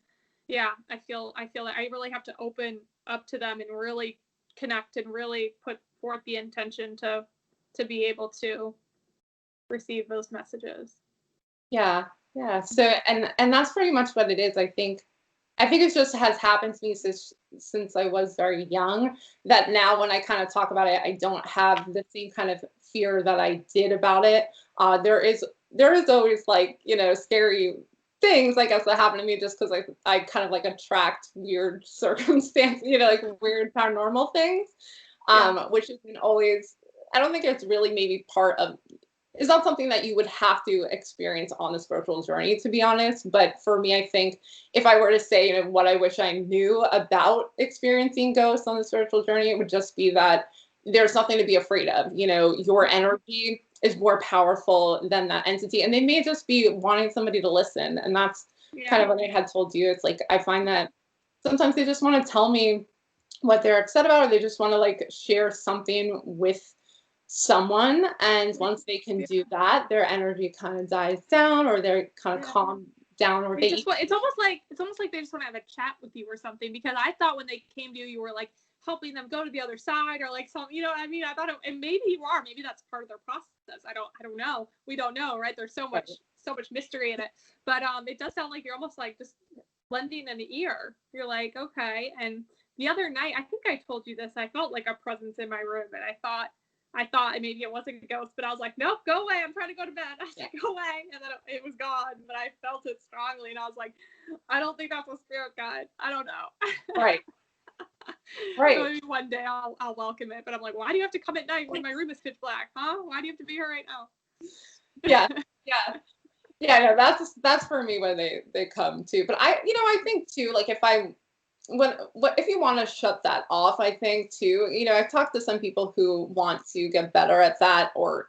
I feel like I really have to open up to them and really connect and really put forth the intention to be able to receive those messages. Yeah. So and that's pretty much what it is. I think it just has happened to me since I was very young, that now when I kind of talk about it, I don't have the same kind of fear that I did about it. There is always like, you know, scary things, I guess, that happen to me just because I kind of like attract weird circumstances, you know, like weird paranormal things, which isn't always, I don't think it's really maybe part of, it's not something that you would have to experience on the spiritual journey, to be honest. But for me, I think if I were to say, you know, what I wish I knew about experiencing ghosts on the spiritual journey, it would just be that there's nothing to be afraid of. You know, your energy is more powerful than that entity. And they may just be wanting somebody to listen. And that's kind of what I had told you. It's like, I find that sometimes they just want to tell me what they're upset about, or they just want to like share something with someone, and once they can do that, their energy kind of dies down, or they're kind of calm down, or it's almost like they just want to have a chat with you or something, because I thought when they came to you, you were like helping them go to the other side, or like some, you know what I mean? I thought and maybe you are, maybe that's part of their process. I don't know. We don't know, right? There's so much mystery in it. But it does sound like you're almost like just lending an ear. You're like, okay. And the other night, I think I told you this, I felt like a presence in my room, and I thought maybe it wasn't a ghost, but I was like, nope, go away. I'm trying to go to bed. I was like, go away. And then it was gone, but I felt it strongly. And I was like, I don't think that's a spirit guide. I don't know. Right. Right. So maybe one day I'll welcome it, but I'm like, why do you have to come at night when my room is pitch black? Huh? Why do you have to be here right now? Yeah. Yeah. Yeah. No, that's for me when they come too. But I think too, like if you want to shut that off, I think too, I've talked to some people who want to get better at that, or,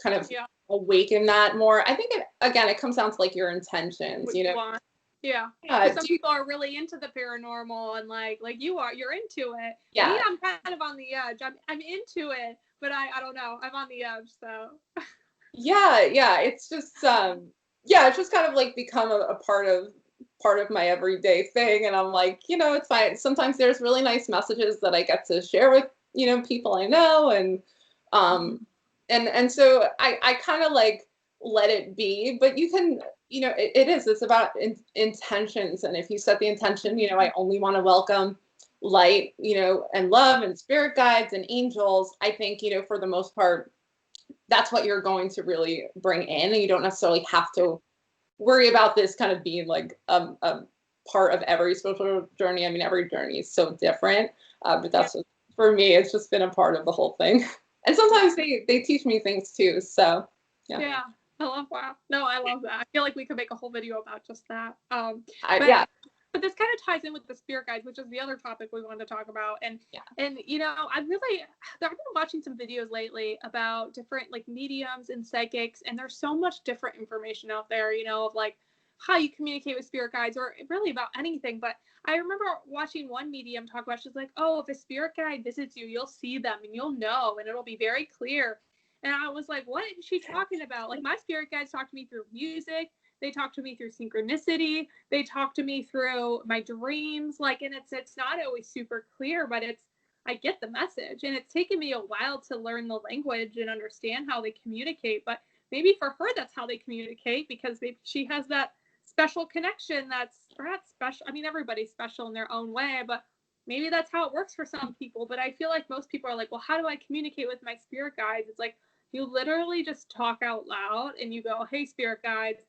kind of awaken that more. I think it comes down to like your intentions, What you want. Yeah. Some people are really into the paranormal, and like you're into it. Yeah. Me, I'm kind of on the edge. I'm into it, but I don't know. I'm on the edge, so. Yeah. It's just it's just kind of like become a part of my everyday thing, and I'm like, it's fine. Sometimes there's really nice messages that I get to share with people I know, and and so I kind of like let it be. But you can, it's about intentions, and if you set the intention, I only want to welcome light, and love and spirit guides and angels, I think, for the most part, that's what you're going to really bring in, and you don't necessarily have to worry about this kind of being like a part of every spiritual journey. I mean, every journey is so different, but that's just, for me, it's just been a part of the whole thing. And sometimes they teach me things too. So yeah, I love No, I love that. I feel like we could make a whole video about just that. But this kind of ties in with the spirit guides, which is the other topic we wanted to talk about. And I've been watching some videos lately about different like mediums and psychics, and there's so much different information out there, of like how you communicate with spirit guides, or really about anything. But I remember watching one medium talk about, she's like, oh, if a spirit guide visits you, you'll see them and you'll know, and it'll be very clear. And I was like, what is she talking about? Like, my spirit guides talk to me through music. They talk to me through synchronicity. They talk to me through my dreams. Like, and it's not always super clear, but I get the message. And it's taken me a while to learn the language and understand how they communicate. But maybe for her, that's how they communicate, because maybe she has that special connection that's not special. I mean, everybody's special in their own way, but maybe that's how it works for some people. But I feel like most people are like, well, how do I communicate with my spirit guides? It's like, you literally just talk out loud and you go, hey, spirit guides,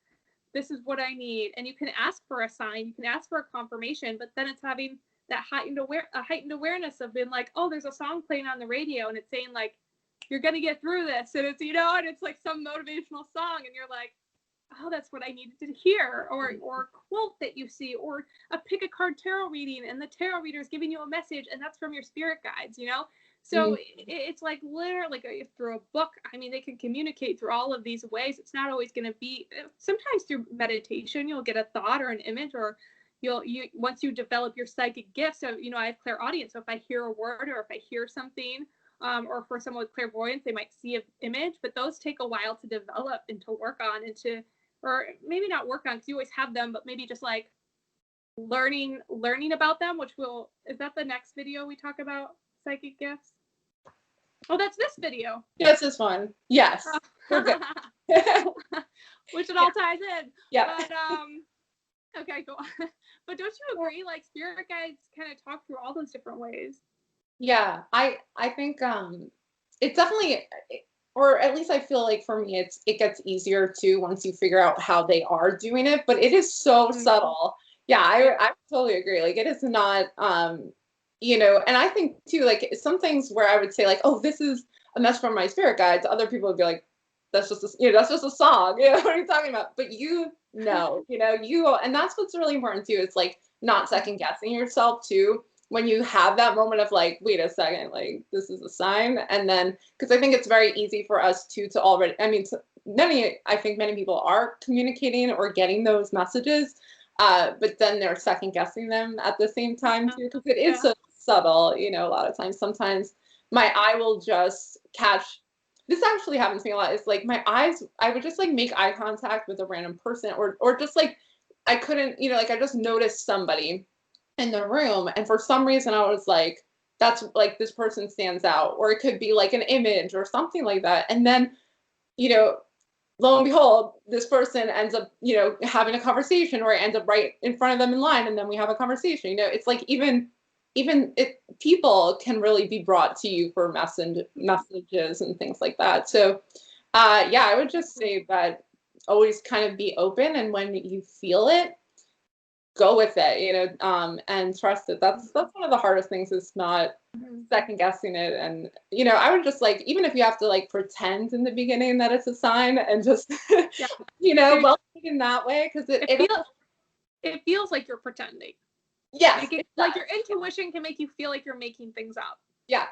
this is what I need. And you can ask for a sign, you can ask for a confirmation, but then it's having that heightened awareness of being like, oh, there's a song playing on the radio and it's saying like, you're going to get through this. And it's, and it's like some motivational song. And you're like, oh, that's what I needed to hear. Or a quote that you see, or a pick a card tarot reading, and the tarot reader is giving you a message, and that's from your spirit guides, So it's like literally like through a book. I mean, they can communicate through all of these ways. It's not always going to be, sometimes through meditation, you'll get a thought or an image, or once you develop your psychic gifts. So, I have clairaudience. So if I hear a word, or if I hear something, or for someone with clairvoyance, they might see an image, but those take a while to develop and to work on, or maybe not work on, because you always have them, but maybe just like learning about them, is that the next video we talk about psychic gifts? Oh, that's this video. Yes, this one. Yes. We're good. Which it all ties in. Yeah. But okay, go on. But don't you agree, like spirit guides kind of talk through all those different ways? Yeah, I think it definitely, or at least I feel like for me it gets easier too once you figure out how they are doing it, but it is so subtle. Yeah, I totally agree. Like, it is not and I think too, like, some things where I would say like, oh, this is a message from my spirit guides, other people would be like, that's just that's just a song. What are you talking about? But and that's what's really important too. It's like not second guessing yourself too, when you have that moment of like, wait a second, like, this is a sign. And then, because I think it's very easy for us to already, I mean, I think many people are communicating or getting those messages, but then they're second guessing them at the same time too, because it is so subtle, a lot of times. Sometimes my eye will just catch, this actually happens to me a lot. It's like my eyes, I would just like make eye contact with a random person, or just like, I couldn't, like I just noticed somebody in the room, and for some reason I was like, that's like this person stands out, or it could be like an image or something like that. And then, you know, lo and behold, this person ends up, you know, having a conversation, or ends up right in front of them in line, and then we have a conversation. You know, it's like even it, people can really be brought to you for messages and things like that. So, yeah, I would just say that always kind of be open, and when you feel it, go with it, you know, and trust it. That's one of the hardest things, is not second guessing it. And, you know, I would just like, even if you have to like pretend in the beginning that it's a sign, and just, Yeah. you know, welcome it in that way, because it feels like you're pretending. yes, Like your intuition can make you feel like you're making things up. yeah.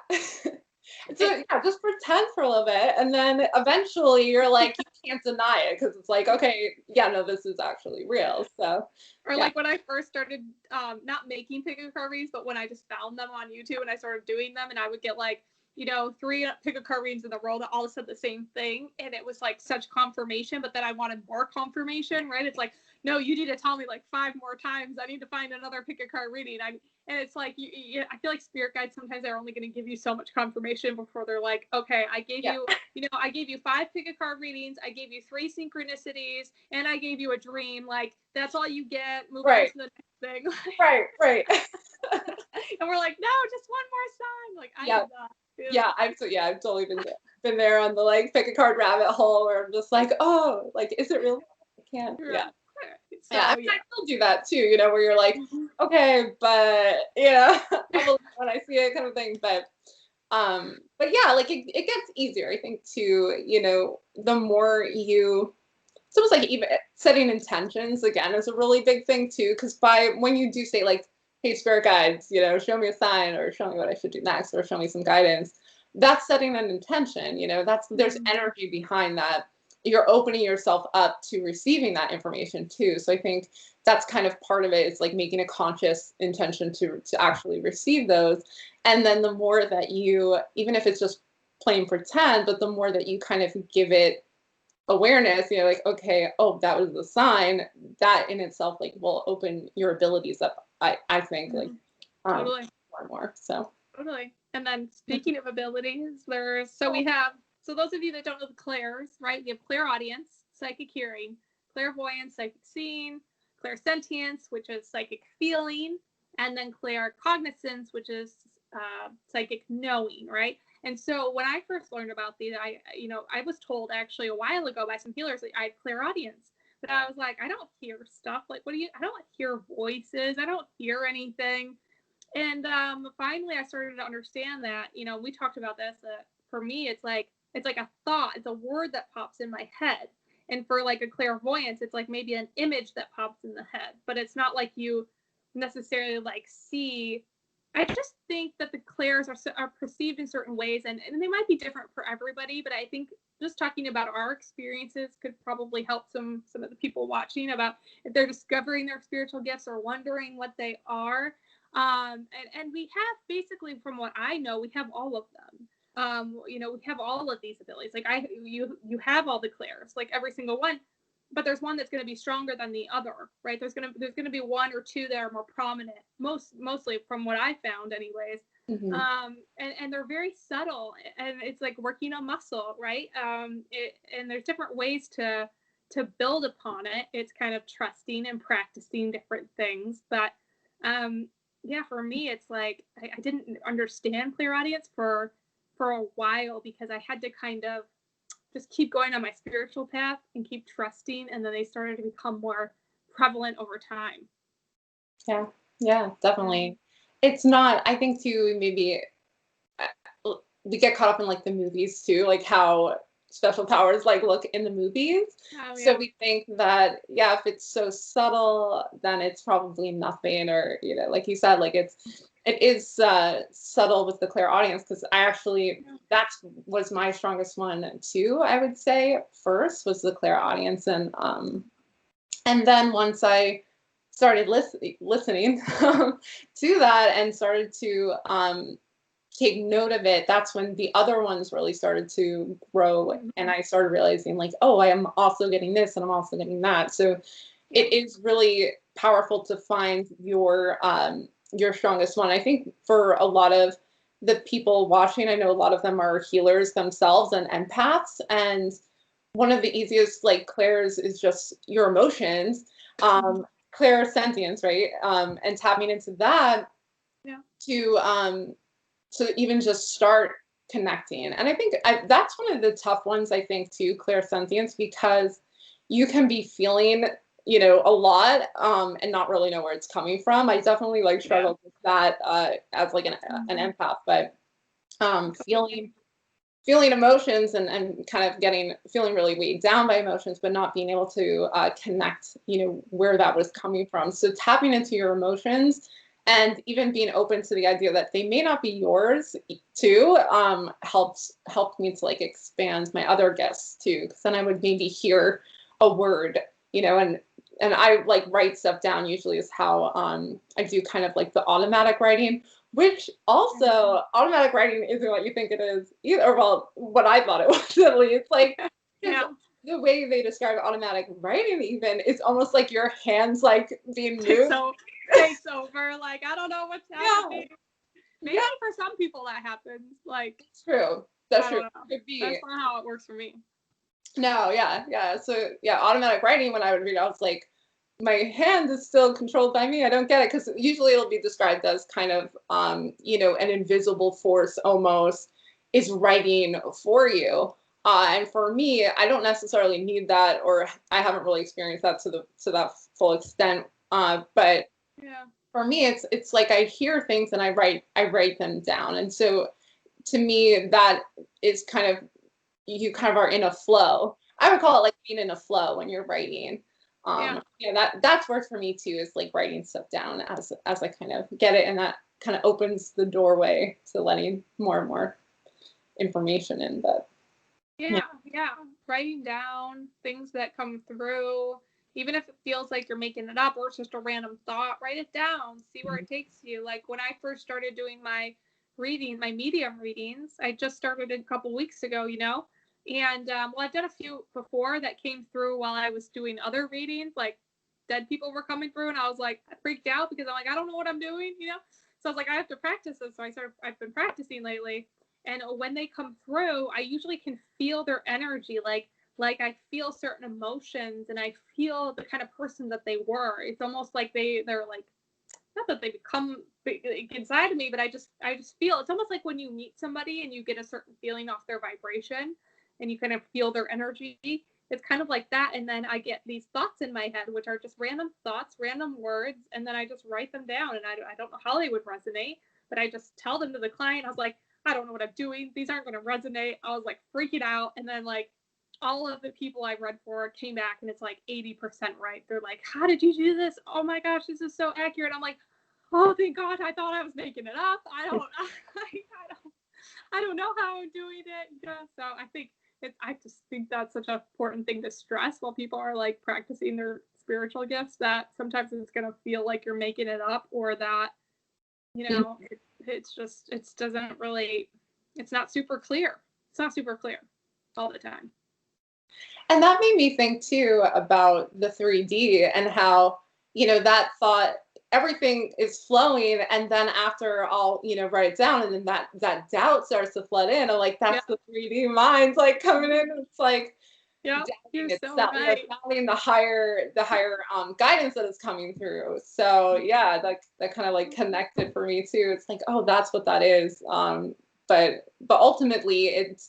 So yeah, just pretend for a little bit, and then eventually you're like, you can't deny it, because it's like, okay, yeah, no, this is actually real. So, or yeah. like when I first started not making pick-a card readings, but when I just found them on YouTube and I started doing them, and I would get like, you know, 3 pick-a card readings in a row that all said the same thing, and it was like such confirmation, but then I wanted more confirmation, right? It's like, no, you need to tell me like 5 more times. I need to find another pick-a-card reading. And it's like, I feel like spirit guides sometimes are only going to give you so much confirmation before they're like, okay, I gave you, you know, I gave you 5 pick-a-card readings, I gave you 3 synchronicities, and I gave you a dream. Like, that's all you get. Move on to the next thing. Right. And we're like, no, just one more sign. Like, I Yeah. Yeah, I've totally been there on the like pick a card rabbit hole, where I'm just like, oh, like, is it real? I can't. Yeah. So, Yeah, I mean, I still do that too, you know, where you're like, okay, but yeah, I believe when I see it, kind of thing. But yeah, like it gets easier, I think, too, you know, the more you, it's almost like even setting intentions again is a really big thing too, because when you do say like, hey, spirit guides, you know, show me a sign, or show me what I should do next, or show me some guidance, that's setting an intention, you know, there's energy behind that. You're opening yourself up to receiving that information too. So I think that's kind of part of it. It's like making a conscious intention to actually receive those. And then the more that you, even if it's just plain pretend, but the more that you kind of give it awareness, you know, like, okay, oh, that was the sign, that in itself like will open your abilities up, I think, like totally. more and more. So totally. And then speaking of abilities, so those of you that don't know the clairs, right? We have clairaudience, psychic hearing, clairvoyance, psychic seeing, clairsentience, which is psychic feeling, and then claircognizance, which is psychic knowing, right? And so when I first learned about these, I was told actually a while ago by some healers that I had clairaudience. But I was like, I don't hear stuff. Like, I don't hear voices. I don't hear anything. And finally, I started to understand that, you know, we talked about this. For me, it's like a thought. It's a word that pops in my head. And for like a clairvoyance, it's like maybe an image that pops in the head. But it's not like you necessarily like see. I just think that the clairs are perceived in certain ways, and they might be different for everybody. But I think just talking about our experiences could probably help some of the people watching about if they're discovering their spiritual gifts or wondering what they are. And we have basically, from what I know, we have all of them. You know, we have all of these abilities. Like you have all the clairs, like every single one, but there's one that's going to be stronger than the other, right? There's going to be 1 or 2 that are more prominent, mostly from what I found, anyways. And they're very subtle, and it's like working a muscle, right? And there's different ways to build upon it. It's kind of trusting and practicing different things, but yeah, for me, it's like I didn't understand clairaudience for a while, because I had to kind of just keep going on my spiritual path and keep trusting, and then they started to become more prevalent over time. Yeah, definitely. It's not, I think too, maybe we get caught up in like the movies too, like how special powers like look in the movies. So we think that, yeah, if it's so subtle, then it's probably nothing, or, you know, like you said, like it is subtle with the clairaudience, because I actually, that was my strongest one too, I would say. First was the clairaudience, and then once I started listening to that and started to take note of it, that's when the other ones really started to grow, and I started realizing like, oh, I am also getting this, and I'm also getting that. So it is really powerful to find your strongest one. I think for a lot of the people watching, I know a lot of them are healers themselves and empaths. And one of the easiest like clairs is just your emotions, clairsentience, right? And tapping into that Yeah. to even just start connecting. And I think that's one of the tough ones, I think, too, clairsentience, because you can be feeling, a lot, and not really know where it's coming from. I definitely like struggled with that as like an empath, but feeling emotions and kind of feeling really weighed down by emotions, but not being able to connect, where that was coming from. So tapping into your emotions and even being open to the idea that they may not be yours too, helped me to like expand my other gifts too. Because then I would maybe hear a word, and I like write stuff down usually is how I do kind of like the automatic writing, which also automatic writing isn't what you think it is either. Or, well, what I thought it was at least. Like, the way they describe automatic writing even is almost like your hands like being moved. Takes over. Like, I don't know what's happening. Maybe for some people that happens. Like, it's true. That's true. Could be. That's not how it works for me. No, yeah. So automatic writing, when I would read, I was like, my hand is still controlled by me. I don't get it, because usually it'll be described as kind of, an invisible force almost is writing for you. And for me, I don't necessarily need that, or I haven't really experienced that to that full extent. But for me, it's like I hear things and I write them down, and so to me that is kind of, you kind of are in a flow. I would call it like being in a flow when you're writing. That's worked for me too, is like writing stuff down as I kind of get it, and that kind of opens the doorway to letting more and more information in. But writing down things that come through, even if it feels like you're making it up or it's just a random thought, write it down, see where it takes you. Like when I first started doing my medium readings, I just started a couple weeks ago, and I've done a few before that came through while I was doing other readings, like dead people were coming through, and I was like, I freaked out because I'm like, I don't know what I'm doing, so I was like, I have to practice this. So I've been practicing lately, and when they come through, I usually can feel their energy, like I feel certain emotions, and I feel the kind of person that they were. It's almost like they're like, not that they become inside of me, but I just feel, it's almost like when you meet somebody and you get a certain feeling off their vibration and you kind of feel their energy. It's kind of like that. And then I get these thoughts in my head, which are just random thoughts, random words. And then I just write them down, and I don't know how they would resonate, but I just tell them to the client. I was like, I don't know what I'm doing. These aren't going to resonate. I was like freaking out. And then like all of the people I read for came back, and it's like 80% right. They're like, how did you do this? Oh my gosh, this is so accurate. I'm like, oh, thank God. I thought I was making it up. I don't know how I'm doing it. So I just think that's such an important thing to stress while people are like practicing their spiritual gifts, that sometimes it's going to feel like you're making it up, or that, it's not super clear. It's not super clear all the time. And that made me think too about the 3D and how, that thought, everything is flowing, and then after I'll, write it down, and then that doubt starts to flood in, and like that's the 3D mind's like coming in. It's like doubting itself, doubting the higher guidance that is coming through. So that kind of like connected for me too. It's like, oh, that's what that is. But ultimately it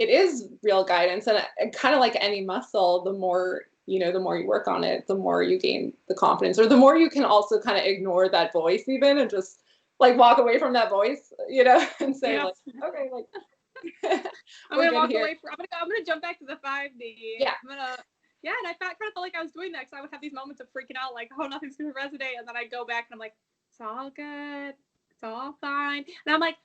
is real guidance, and kind of like any muscle, the more you work on it, the more you gain the confidence, or the more you can also kind of ignore that voice even, and just like walk away from that voice, and say like, okay, like I'm gonna walk away from. I'm gonna jump back to the 5D. Yeah. And I kind of felt like I was doing that, because I would have these moments of freaking out, like, oh, nothing's gonna resonate, and then I go back and I'm like, it's all good, it's all fine, and I'm like,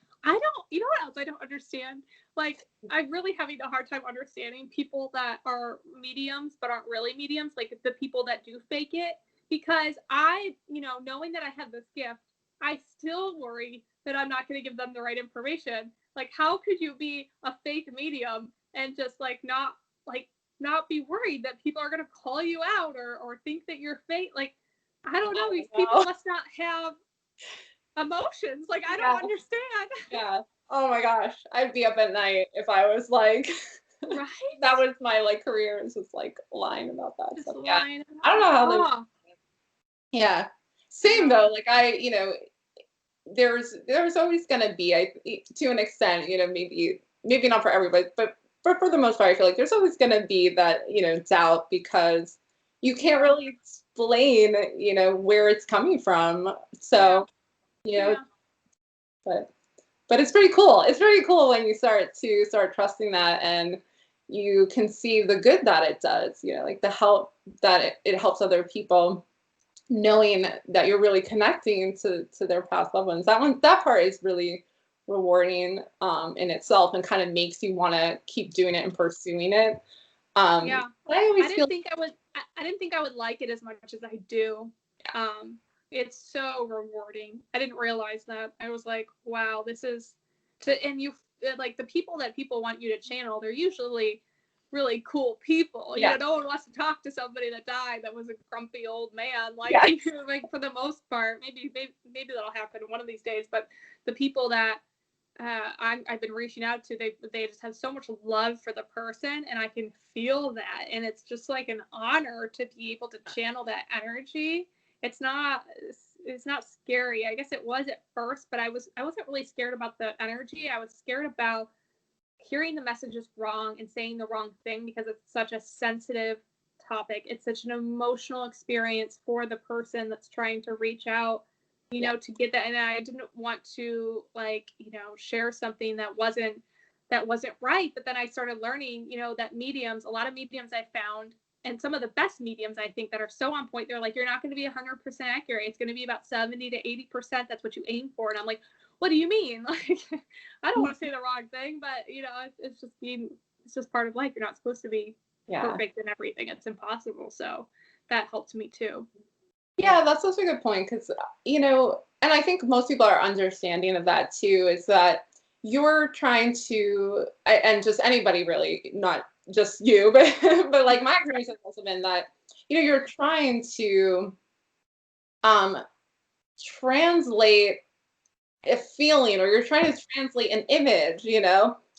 you know what else I don't understand? Like, I'm really having a hard time understanding people that are mediums but aren't really mediums, like the people that do fake it, because knowing that I have this gift, I still worry that I'm not going to give them the right information. Like, how could you be a fake medium and just like not be worried that people are going to call you out or think that you're fake? Like, I don't know. These people must not have emotions. Like, I don't understand. Yeah. Oh my gosh, I'd be up at night if I was like, Right? that was my like career, is just like lying about that Just stuff. Yeah, lying I don't about know it. how they. Oh, Yeah, same yeah. though. Like there's always gonna be, to an extent, maybe not for everybody, but for the most part, I feel like there's always gonna be that doubt, because you can't Yeah. really explain where it's coming from. Yeah. So you know, Yeah. but it's pretty cool. It's pretty cool when you start trusting that, and you can see the good that it does. Like the help that it helps other people, knowing that you're really connecting to their past loved ones. That part is really rewarding in itself, and kind of makes you want to keep doing it and pursuing it. Yeah. I I always didn't feel, think I would I didn't think I would like it as much as I do. Um it's so rewarding. I didn't realize that. I was like, wow, this is and you like the people that people want you to channel, they're usually really cool people. yeah, No one wants to talk to somebody that died that was a grumpy old man. Like, yeah, like for the most part, maybe that'll happen one of these days. But the people that I've been reaching out to, they just have so much love for the person, and I can feel that, and it's just like an honor to be able to channel that energy. It's not scary. I guess it was at first, but I wasn't really scared about the energy. I was scared about hearing the messages wrong and saying the wrong thing, because it's such a sensitive topic. It's such an emotional experience for the person that's trying to reach out, yeah, to get that. And I didn't want to share something that wasn't right. But then I started learning, that a lot of mediums I found, and some of the best mediums I think that are so on point, they're like, you're not going to be 100% accurate. It's going to be about 70 to 80%. That's what you aim for. And I'm like, what do you mean? Like, I don't want to say the wrong thing, but it's just part of life. You're not supposed to be yeah. perfect in everything. It's impossible. So that helped me too. Yeah, that's such a good point, because, and I think most people are understanding of that too, is that you're trying to, and just anybody really, not just you, but like my experience has also been that, you're trying to um, translate a feeling, or you're trying to translate an image,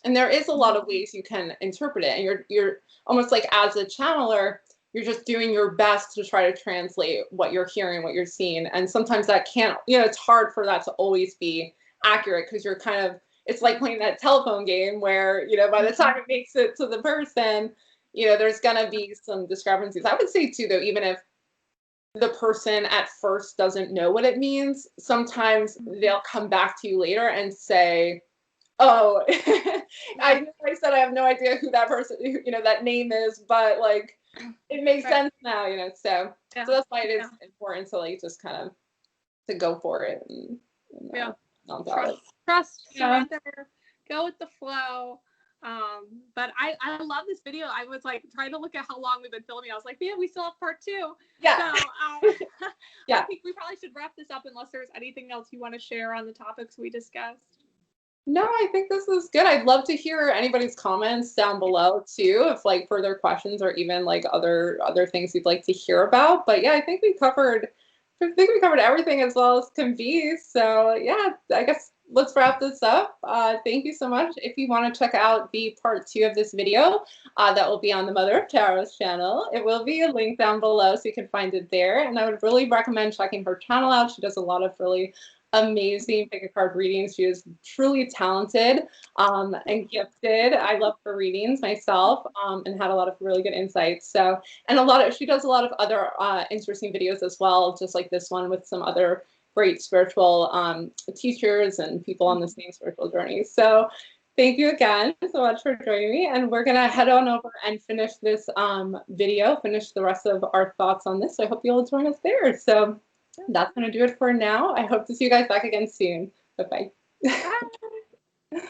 and there is a lot of ways you can interpret it, and you're almost like, as a channeler, you're just doing your best to try to translate what you're hearing, what you're seeing, and sometimes that can't, it's hard for that to always be accurate, because you're kind of, it's like playing that telephone game where, by the time it makes it to the person, there's gonna be some discrepancies. I would say too, though, even if the person at first doesn't know what it means, sometimes they'll come back to you later and say, "Oh, I know I said I have no idea who that person, that name is, but like it makes sense now, So Yeah. that's why it is important to like just kind of to go for it, and not doubt it. Trust, Yeah. surrender, go with the flow. But I love this video. I was like trying to look at how long we've been filming. I was like, man, we still have part 2. Yeah. So Yeah. I think we probably should wrap this up, unless there's anything else you want to share on the topics we discussed. No, I think this is good. I'd love to hear anybody's comments down below too, if like further questions, or even like other things you'd like to hear about. But yeah, I think we covered everything as well as can be. So yeah, I guess let's wrap this up. Thank you so much. If you want to check out the part 2 of this video, that will be on the Mother of Tarot's channel. It will be a link down below, so you can find it there. And I would really recommend checking her channel out. She does a lot of really amazing pick a card readings. She is truly talented and gifted. I love her readings myself, and had a lot of really good insights. So, and she does a lot of other interesting videos as well, just like this one, with some other great spiritual teachers and people on the same spiritual journey. So thank you again so much for joining me, and we're gonna head on over and finish this video, finish the rest of our thoughts on this. So I hope you'll join us there. So that's going to do it for now. I hope to see you guys back again soon. Bye-bye. Bye.